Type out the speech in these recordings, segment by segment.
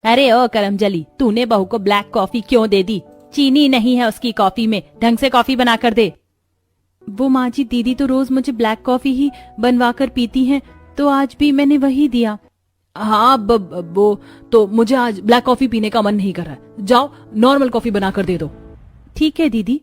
अरे ओ करमजली, तूने बहू को ब्लैक कॉफी क्यों दे दी? चीनी नहीं है उसकी कॉफी में, ढंग से कॉफी बना कर दे। वो माँ जी, दीदी तो रोज मुझे ब्लैक कॉफी ही बनवा कर पीती हैं, तो आज भी मैंने वही दिया। हाँ वो तो मुझे आज ब्लैक कॉफी पीने का मन नहीं कर रहा है, जाओ नॉर्मल कॉफी बना कर दे दो। ठीक है दीदी।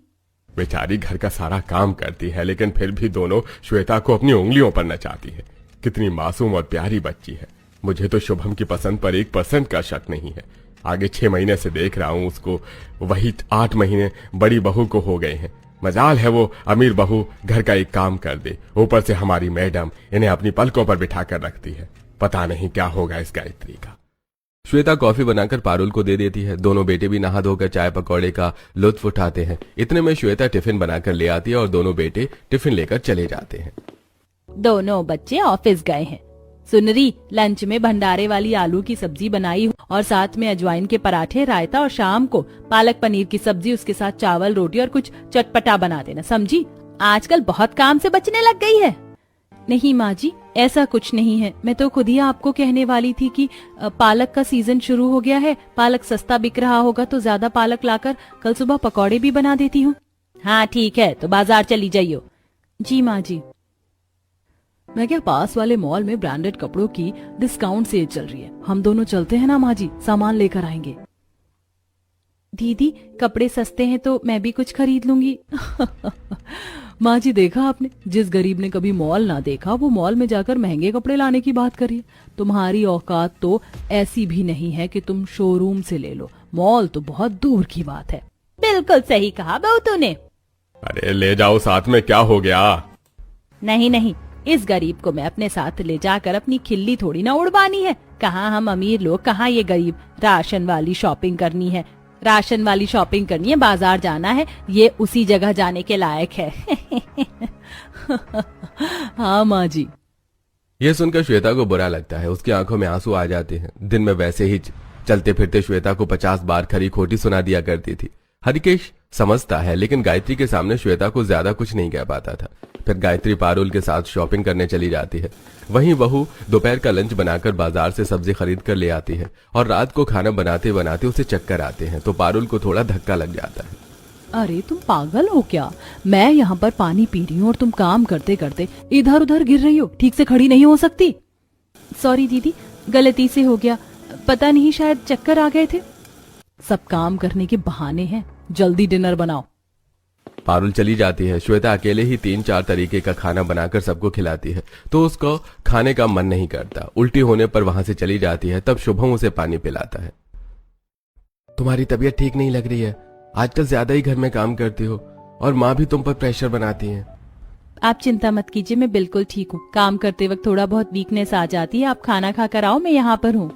बेचारी घर का सारा काम करती है, लेकिन फिर भी दोनों श्वेता को अपनी उंगलियों पर नचाती है। कितनी मासूम और प्यारी बच्ची है। मुझे तो शुभम की पसंद पर 1% का शक नहीं है। आगे 6 महीने से देख रहा हूँ उसको, वही 8 महीने बड़ी बहू को हो गए हैं। मजाल है वो अमीर बहू घर का एक काम कर दे, ऊपर से हमारी मैडम इन्हें अपनी पलकों पर बिठा कर रखती है। पता नहीं क्या होगा इस गायत्री का। श्वेता कॉफी बनाकर पारुल को दे देती है। दोनों बेटे भी नहा धोकर चाय पकौड़े का लुत्फ उठाते हैं। इतने में श्वेता टिफिन बनाकर ले आती है और दोनों बेटे टिफिन लेकर चले जाते हैं। दोनों बच्चे ऑफिस गए हैं। सुनरी, लंच में भंडारे वाली आलू की सब्जी बनाई और साथ में अजवाइन के पराठे, रायता और शाम को पालक पनीर की सब्जी, उसके साथ चावल, रोटी और कुछ चटपटा बना देना, समझी? आजकल बहुत काम से बचने लग गई है। नहीं माँ जी, ऐसा कुछ नहीं है। मैं तो खुद ही आपको कहने वाली थी कि पालक का सीजन शुरू हो गया है, पालक सस्ता बिक रहा होगा तो ज्यादा पालक लाकर कल सुबह पकौड़े भी बना देती हूँ। हाँ ठीक है, तो बाजार चली जाइयो। जी माँ जी। मैं क्या, पास वाले मॉल में ब्रांडेड कपड़ों की डिस्काउंट सेल चल रही है, हम दोनों चलते हैं ना माँ जी, सामान लेकर आएंगे। दीदी कपड़े सस्ते हैं तो मैं भी कुछ खरीद लूंगी। माँ जी, देखा आपने, जिस गरीब ने कभी मॉल ना देखा वो मॉल में जाकर महंगे कपड़े लाने की बात करिए। तुम्हारी औकात तो ऐसी भी नहीं है कि तुम शोरूम से ले लो, मॉल तो बहुत दूर की बात है। बिल्कुल सही कहा बहू तूने। अरे ले जाओ साथ में, क्या हो गया? नहीं नहीं, इस गरीब को मैं अपने साथ ले जाकर अपनी खिल्ली थोड़ी ना उड़वानी है। कहाँ हम अमीर लोग, कहाँ ये गरीब। राशन वाली शॉपिंग करनी है, राशन वाली शॉपिंग करनी है, बाजार जाना है, ये उसी जगह जाने के लायक है। हाँ माँ जी। यह सुनकर श्वेता को बुरा लगता है, उसकी आंखों में आंसू आ जाते हैं। दिन में वैसे ही चलते फिरते श्वेता को 50 बार खरी खोटी सुना दिया करती थी। हरिकेश समझता है, लेकिन गायत्री के सामने श्वेता को ज्यादा कुछ नहीं कह पाता था। फिर गायत्री पारुल के साथ शॉपिंग करने चली जाती है। वहीं बहू दोपहर का लंच बनाकर बाजार से सब्जी खरीद कर ले आती है और रात को खाना बनाते बनाते उसे चक्कर आते हैं तो पारुल को थोड़ा धक्का लग जाता है। अरे तुम पागल हो क्या? मैं यहाँ पर पानी पी रही हूँ और तुम काम करते करते इधर उधर गिर रही हो, ठीक से खड़ी नहीं हो सकती। सॉरी दीदी, गलती से हो गया, पता नहीं शायद चक्कर आ गए थे। सब काम करने के बहाने हैं, जल्दी डिनर बनाओ। पारुल चली जाती है। श्वेता अकेले ही 3-4 तरीके का खाना बनाकर सबको खिलाती है तो उसको खाने का मन नहीं करता। उल्टी होने पर वहां से चली जाती है। तब शुभम उसे पानी पिलाता है। तुम्हारी तबीयत ठीक नहीं लग रही है, आजकल ज्यादा ही घर में काम करती हो और माँ भी तुम पर प्रेशर बनाती है। आप चिंता मत कीजिए, मैं बिल्कुल ठीक हूँ। काम करते वक्त थोड़ा बहुत वीकनेस आ जाती है। आप खाना खाकर आओ, मैं यहाँ पर हूँ।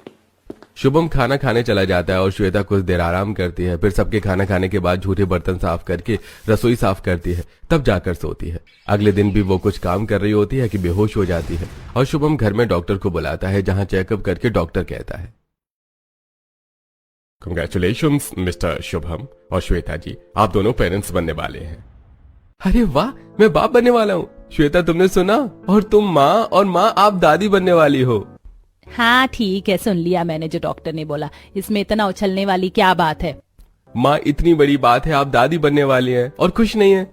शुभम खाना खाने चला जाता है और श्वेता कुछ देर आराम करती है। फिर सबके खाना खाने के बाद झूठे बर्तन साफ करके रसोई साफ करती है, तब जाकर सोती है। अगले दिन भी वो कुछ काम कर रही होती है कि बेहोश हो जाती है और शुभम घर में डॉक्टर को बुलाता है, जहां चेकअप करके डॉक्टर कहता है, कंग्रेचुलेशंस मिस्टर शुभम और श्वेता जी, आप दोनों पेरेंट्स बनने वाले हैं। अरे वाह, मैं बाप बनने वाला हूँ। श्वेता, तुमने सुना? और तुम माँ, और माँ आप दादी बनने वाली हो। हाँ ठीक है, सुन लिया मैंने जो डॉक्टर ने बोला, इसमें इतना उछलने वाली क्या बात है? माँ, इतनी बड़ी बात है, आप दादी बनने वाली हैं और खुश नहीं है।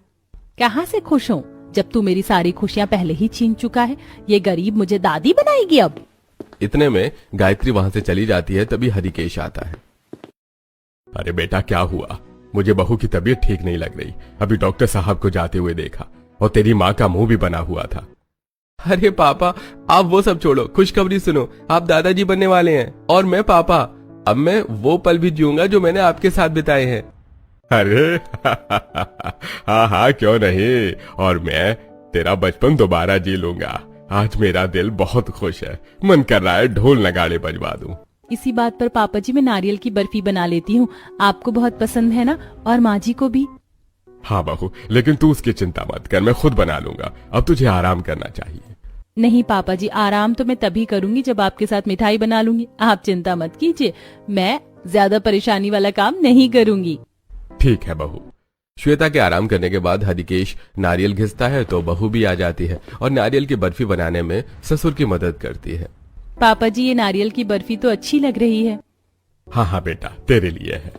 कहाँ से खुश हूँ, जब तू मेरी सारी खुशियाँ पहले ही छीन चुका है। ये गरीब मुझे दादी बनाएगी अब। इतने में गायत्री वहां से चली जाती है। तभी हरिकेश आता है। अरे बेटा, क्या हुआ? मुझे बहू की तबीयत ठीक नहीं लग रही, अभी डॉक्टर साहब को जाते हुए देखा और तेरी माँ का मुंह भी बना हुआ था। अरे पापा, आप वो सब छोड़ो, खुशखबरी सुनो, आप दादाजी बनने वाले हैं और मैं पापा। अब मैं वो पल भी जीऊंगा जो मैंने आपके साथ बिताए हैं। अरे हाँ हाँ, क्यों नहीं, और मैं तेरा बचपन दोबारा जी लूंगा। आज मेरा दिल बहुत खुश है, मन कर रहा है ढोल नगाड़े बजवा दूं। इसी बात पर पापा जी, मैं नारियल की बर्फी बना लेती हूँ, आपको बहुत पसंद है ना, और माँ जी को भी। हाँ बहू, लेकिन तू उसकी चिंता मत कर, मैं खुद बना लूंगा। अब तुझे आराम करना चाहिए। नहीं पापा जी, आराम तो मैं तभी करूंगी जब आपके साथ मिठाई बना लूंगी। आप चिंता मत कीजिए, मैं ज्यादा परेशानी वाला काम नहीं करूंगी। ठीक है बहू। श्वेता के आराम करने के बाद हरिकेश नारियल घिसता है तो बहू भी आ जाती है और नारियल की बर्फी बनाने में ससुर की मदद करती है। पापा जी, ये नारियल की बर्फी तो अच्छी लग रही है। हाँ हाँ बेटा, तेरे लिए है।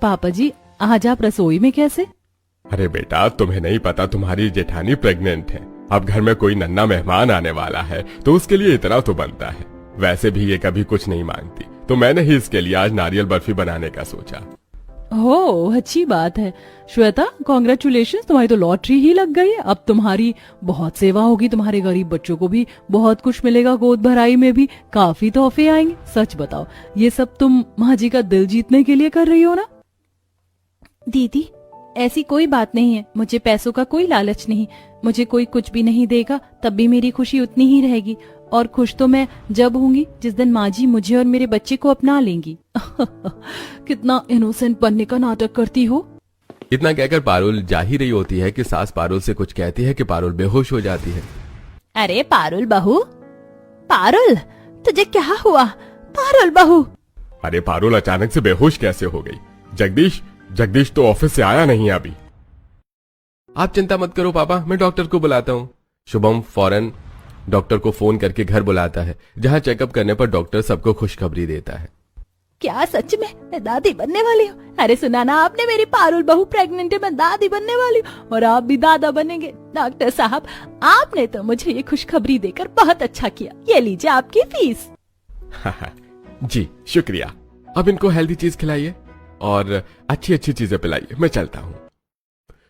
पापा जी, आज आप रसोई में कैसे? अरे बेटा, तुम्हें नहीं पता तुम्हारी जेठानी प्रेग्नेंट है। अब घर में कोई नन्हा मेहमान आने वाला है तो उसके लिए इतना तो बनता है। वैसे भी ये कभी कुछ नहीं मांगती, तो मैंने ही इसके लिए आज नारियल बर्फी बनाने का सोचा। हो, अच्छी बात है। श्वेता, कॉन्ग्रेचुलेशन, तुम्हारी तो लॉटरी ही लग गई है। अब तुम्हारी बहुत सेवा होगी, तुम्हारे गरीब बच्चों को भी बहुत कुछ मिलेगा, गोद भराई में भी काफी तोहफे आएंगे। सच बताओ, ये सब तुम माँ जी का दिल जीतने के लिए कर रही हो ना? दीदी, ऐसी कोई बात नहीं है। मुझे पैसों का कोई लालच नहीं। मुझे कोई कुछ भी नहीं देगा तब भी मेरी खुशी उतनी ही रहेगी। और खुश तो मैं जब होंगी जिस दिन माँ जी मुझे और मेरे बच्चे को अपना लेंगी। कितना इनोसेंट बनने का नाटक करती हो। इतना कहकर पारुल जा ही रही होती है कि सास पारुल से कुछ कहती है कि पारुल बेहोश हो जाती है। अरे पारुल बहू, पारुल, तुझे क्या हुआ? पारुल बहू। अरे पारुल अचानक से बेहोश कैसे हो गई? जगदीश तो ऑफिस से आया नहीं अभी। आप चिंता मत करो पापा, मैं डॉक्टर को बुलाता हूँ। शुभम फौरन डॉक्टर को फोन करके घर बुलाता है, जहाँ चेकअप करने पर डॉक्टर सबको खुशखबरी देता है। क्या सच में मैं दादी बनने वाली हूँ? अरे सुना ना आपने, मेरी पारुल बहू प्रेग्नेंट है, मैं दादी बनने वाली हूँ और आप भी दादा बनेंगे। डॉक्टर साहब, आपने तो मुझे ये खुशखबरी देकर बहुत अच्छा किया। ये लीजिए आपकी फीस। जी शुक्रिया। अब इनको हेल्दी चीज खिलाइए और अच्छी अच्छी चीजें पिलाइए। मैं चलता हूँ।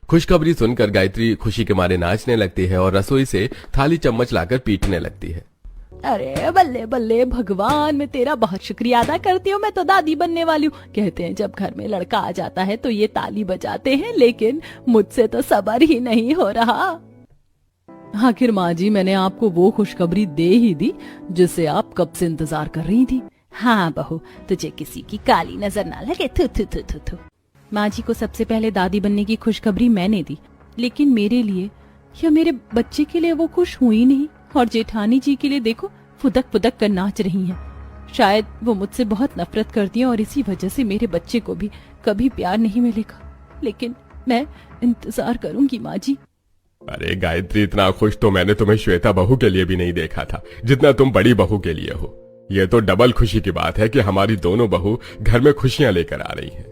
खुशखबरी सुनकर गायत्री खुशी के मारे नाचने लगती है और रसोई से थाली चम्मच लाकर पीटने लगती है। अरे बल्ले बल्ले भगवान, मैं तेरा बहुत शुक्रिया अदा करती हूँ। मैं तो दादी बनने वाली हूँ। कहते हैं जब घर में लड़का आ जाता है तो ये ताली बजाते हैं, लेकिन मुझसे तो सब्र ही नहीं हो रहा। आखिर माँ जी, मैंने आपको वो खुशखबरी दे ही दी जिसे आप कब से इंतजार कर रही थी। हाँ बहू, तुझे किसी की काली नजर ना लगे। थू थू थू थू थू। माँ जी को सबसे पहले दादी बनने की खुशखबरी मैंने दी, लेकिन मेरे लिए या मेरे बच्चे के लिए वो खुश हुई नहीं। और जेठानी जी के लिए देखो, फुदक फुदक कर नाच रही हैं। शायद वो मुझसे बहुत नफरत करती हैं और इसी वजह से मेरे बच्चे को भी कभी प्यार नहीं मिलेगा। लेकिन मैं इंतजार करूंगी माँ जी। अरे गायत्री, इतना खुश तो मैंने तुम्हें श्वेता बहू के लिए भी नहीं देखा था जितना तुम बड़ी बहू के लिए हो। ये तो डबल खुशी की बात है कि हमारी दोनों बहू घर में खुशियां लेकर आ रही हैं।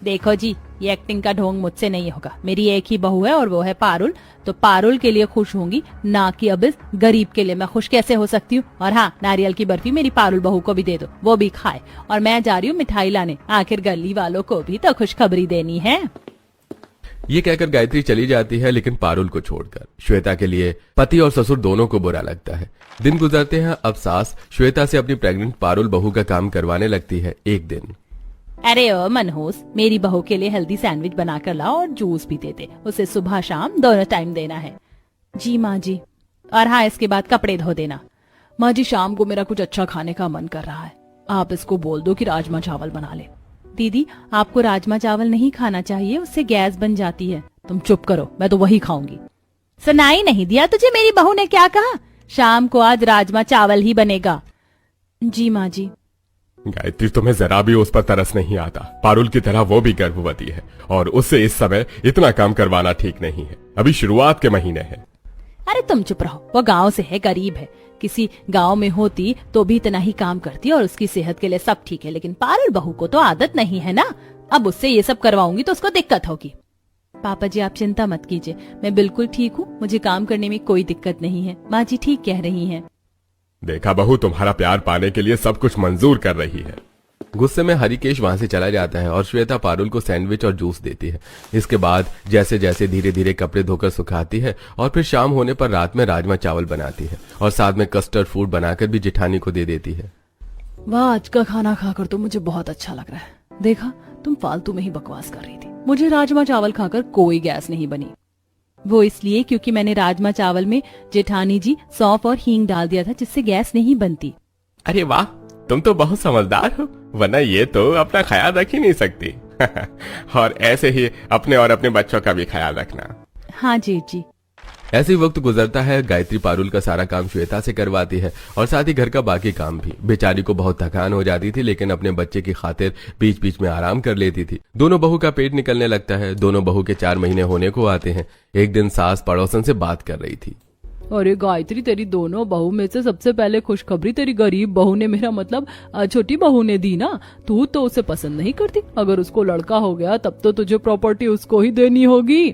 देखो जी, ये एक्टिंग का ढोंग मुझसे नहीं होगा। मेरी एक ही बहू है और वो है पारुल, तो पारुल के लिए खुश होंगी, ना कि अब इस गरीब के लिए। मैं खुश कैसे हो सकती हूँ? और हाँ, नारियल की बर्फी मेरी पारुल बहू को भी दे दो, वो भी खाए। और मैं जा रही हूँ मिठाई लाने, आखिर गली वालों को भी तो खुशखबरी देनी है। ये कहकर गायत्री चली जाती है, लेकिन पारुल को छोड़कर। श्वेता के लिए पति और ससुर दोनों को बुरा लगता है। दिन गुजरते हैं। अब सास श्वेता से अपनी प्रेग्नेंट पारुल बहू का काम करवाने लगती है। एक दिन, अरे ओ मनहूस, मेरी बहू के लिए हेल्दी सैंडविच बनाकर लाओ और जूस भी दे दे। उसे सुबह शाम दोनों टाइम देना है। जी माँ जी। और हाँ, इसके बाद कपड़े धो देना। माँ जी, शाम को मेरा कुछ अच्छा खाने का मन कर रहा है। आप इसको बोल दो कि राजमा चावल बना ले। दीदी, आपको राजमा चावल नहीं खाना चाहिए, उससे गैस बन जाती है। तुम चुप करो, मैं तो वही खाऊंगी। सुनाई नहीं दिया तुझे मेरी बहू ने क्या कहा? शाम को आज राजमा चावल ही बनेगा। जी माँ जी। गायत्री, तुम्हें जरा भी उस पर तरस नहीं आता। पारुल की तरह वो भी गर्भवती है और उससे इस समय इतना काम करवाना ठीक नहीं है। अभी शुरुआत के महीने हैं। अरे तुम चुप रहो, वो गांव से है, गरीब है। किसी गांव में होती तो भी इतना ही काम करती और उसकी सेहत के लिए सब ठीक है। लेकिन पारुल बहू को तो आदत नहीं है ना। अब उससे ये सब करवाऊंगी तो उसको दिक्कत होगी। पापा जी, आप चिंता मत कीजिए, मैं बिल्कुल ठीक हूँ। मुझे काम करने में कोई दिक्कत नहीं है। माँ जी ठीक कह रही हैं। देखा बहू, तुम्हारा प्यार पाने के लिए सब कुछ मंजूर कर रही है। गुस्से में हरिकेश वहां से चला जाता है और श्वेता पारुल को सैंडविच और जूस देती है। इसके बाद जैसे जैसे धीरे धीरे कपड़े धोकर सुखाती है और फिर शाम होने पर रात में राजमा चावल बनाती है और साथ में कस्टर्ड फूड बनाकर भी जेठानी को दे देती है। वाह, आज का खाना खाकर तो मुझे बहुत अच्छा लग रहा है। देखा, तुम फालतू में ही बकवास कर रही थी। मुझे राजमा चावल खाकर कोई गैस नहीं बनी। वो इसलिए क्योंकि मैंने राजमा चावल में जेठानी जी सौंफ और हींग डाल दिया था, जिससे गैस नहीं बनती। अरे वाह, तुम तो बहुत समझदार हो, वरना ये तो अपना ख्याल रख ही नहीं सकती। और ऐसे ही अपने और अपने बच्चों का भी ख्याल रखना। हाँ जेठ जी। ऐसे वक्त गुजरता है। गायत्री पारुल का सारा काम श्वेता से करवाती है और साथ ही घर का बाकी काम भी। बेचारी को बहुत थकान हो जाती थी, लेकिन अपने बच्चे की खातिर बीच बीच में आराम कर लेती थी। दोनों बहू का पेट निकलने लगता है। दोनों बहू के 4 महीने होने को आते हैं। एक दिन सास पड़ोसन से बात कर रही थी। अरे गायत्री, तेरी दोनों बहू में से सबसे पहले खुशखबरी तेरी गरीब बहू ने, मेरा मतलब छोटी बहू ने दी ना। तू तो उसे पसंद नहीं करती, अगर उसको लड़का हो गया तब तो तुझे प्रॉपर्टी उसको ही देनी होगी।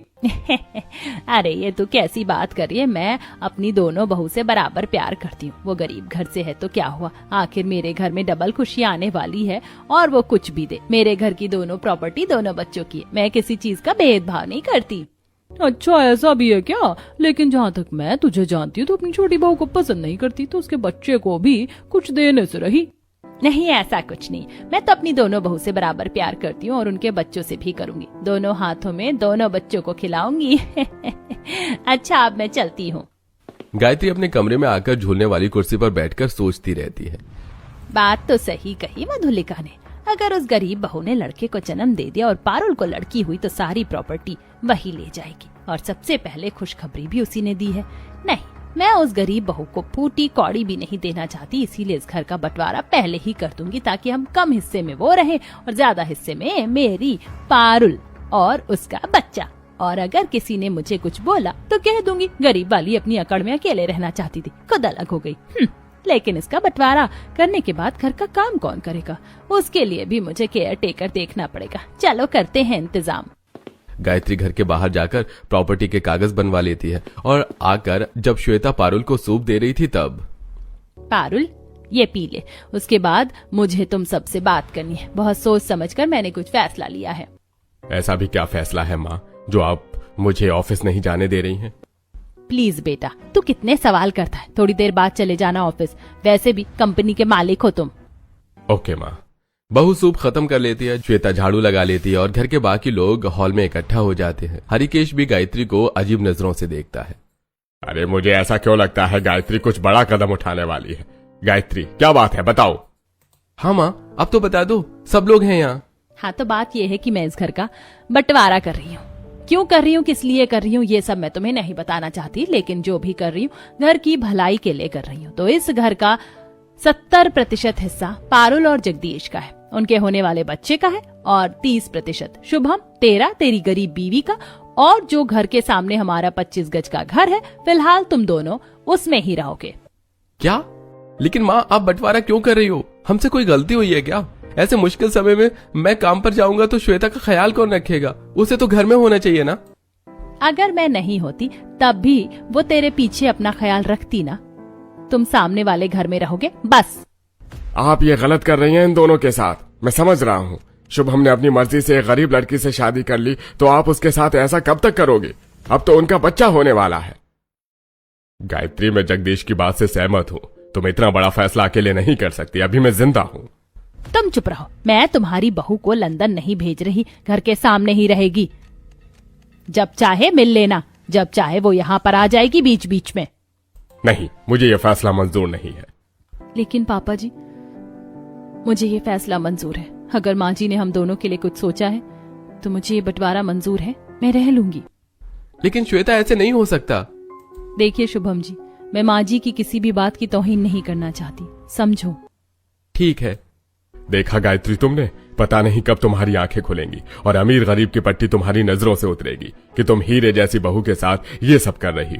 अरे ये तू कैसी बात कर रही है, मैं अपनी दोनों बहू से बराबर प्यार करती हूँ। वो गरीब घर से है तो क्या हुआ, आखिर मेरे घर में डबल खुशी आने वाली है, और वो कुछ भी दे, मेरे घर की दोनों प्रॉपर्टी दोनों बच्चों की है। मैं किसी चीज का भेदभाव नहीं करती। अच्छा ऐसा भी है क्या? लेकिन जहाँ तक मैं तुझे जानती हूँ तो अपनी छोटी बहू को पसंद नहीं करती, तो उसके बच्चे को भी कुछ देने से रही। नहीं, ऐसा कुछ नहीं, मैं तो अपनी दोनों बहू से बराबर प्यार करती हूँ और उनके बच्चों से भी करूंगी। दोनों हाथों में दोनों बच्चों को खिलाऊंगी। अच्छा अब मैं चलती हूँ। गायत्री अपने कमरे में आकर झूलने वाली कुर्सी पर बैठकर सोचती रहती है। बात तो सही कही मधुलिका ने, अगर उस गरीब बहू ने लड़के को जन्म दे दिया और पारुल को लड़की हुई तो सारी प्रॉपर्टी वही ले जाएगी, और सबसे पहले खुशखबरी भी उसी ने दी है। नहीं, मैं उस गरीब बहू को फूटी कौड़ी भी नहीं देना चाहती, इसीलिए इस घर का बंटवारा पहले ही कर दूंगी, ताकि हम कम हिस्से में वो रहे और ज्यादा हिस्से में मेरी पारुल और उसका बच्चा। और अगर किसी ने मुझे कुछ बोला तो कह दूंगी गरीब वाली अपनी अकड़ में अकेले रहना चाहती थी, खुद अलग हो गई। लेकिन इसका बंटवारा करने के बाद घर का काम कौन करेगा, उसके लिए भी मुझे केयर टेकर देखना पड़ेगा। चलो करते हैं इंतजाम। गायत्री घर के बाहर जाकर प्रॉपर्टी के कागज बनवा लेती है और आकर जब श्वेता पारुल को सूप दे रही थी तब, पारुल ये पी ले, उसके बाद मुझे तुम सबसे बात करनी है। बहुत सोच समझकर मैंने कुछ फैसला लिया है। ऐसा भी क्या फैसला है माँ जो आप मुझे ऑफिस नहीं जाने दे रही हैं? प्लीज बेटा, तू कितने सवाल करता है, थोड़ी देर बाद चले जाना ऑफिस, वैसे भी कंपनी के मालिक हो तुम। ओके माँ। बहू सूप खत्म कर लेती है, श्वेता झाड़ू लगा लेती है और घर के बाकी लोग हॉल में इकट्ठा हो जाते हैं। हरिकेश भी गायत्री को अजीब नजरों से देखता है। अरे मुझे ऐसा क्यों लगता है गायत्री कुछ बड़ा कदम उठाने वाली है। गायत्री क्या बात है, बताओ। हाँ माँ, अब तो बता दो, सब लोग हैं यहाँ। हाँ तो बात यह है कि मैं इस घर का बंटवारा कर रही हूँ। क्यों कर रही हूँ, किस लिए कर रही हूँ, ये सब मैं तुम्हें नहीं बताना चाहती, लेकिन जो भी कर रही हूँ घर की भलाई के लिए कर रही हूँ। तो इस घर का 70% हिस्सा पारुल और जगदीश का है, उनके होने वाले बच्चे का है, और 30% शुभम, तेरा, तेरी गरीब बीवी का, और जो घर के सामने हमारा 25 गज का घर है, फिलहाल तुम दोनों उसमें ही रहोगे। क्या? लेकिन माँ आप बंटवारा क्यों कर रही हो? हमसे कोई गलती हुई है क्या? ऐसे मुश्किल समय में मैं काम पर जाऊंगा तो श्वेता का ख्याल कौन रखेगा? उसे तो घर में होना चाहिए ना। अगर मैं नहीं होती तब भी वो तेरे पीछे अपना ख्याल रखती ना। तुम सामने वाले घर में रहोगे बस। आप ये गलत कर रही हैं इन दोनों के साथ, मैं समझ रहा हूँ। शुभम ने अपनी मर्जी से एक गरीब लड़की से शादी कर ली, तो आप उसके साथ ऐसा कब तक करोगे? अब तो उनका बच्चा होने वाला है। गायत्री, मैं जगदीश की बात से सहमत हूँ, तुम इतना बड़ा फैसला अकेले नहीं कर सकती, अभी मैं जिंदा हूँ। तुम चुप रहो, मैं तुम्हारी बहू को लंदन नहीं भेज रही, घर के सामने ही रहेगी। जब चाहे मिल लेना, जब चाहे वो यहाँ पर आ जाएगी बीच बीच में। नहीं, मुझे ये फैसला मंजूर नहीं है। लेकिन पापा जी, मुझे ये फैसला मंजूर है। अगर माँ जी ने हम दोनों के लिए कुछ सोचा है तो मुझे ये बंटवारा मंजूर है, मैं रह लूंगी। लेकिन श्वेता ऐसे नहीं हो सकता। देखिए शुभम जी, मैं माँ जी की किसी भी बात की तौहीन नहीं करना चाहती, समझो। ठीक है। देखा गायत्री, तुमने, पता नहीं कब तुम्हारी आंखें खुलेंगी और अमीर गरीब की पट्टी तुम्हारी नजरों से उतरेगी कि तुम हीरे जैसी बहू के साथ ये सब कर रही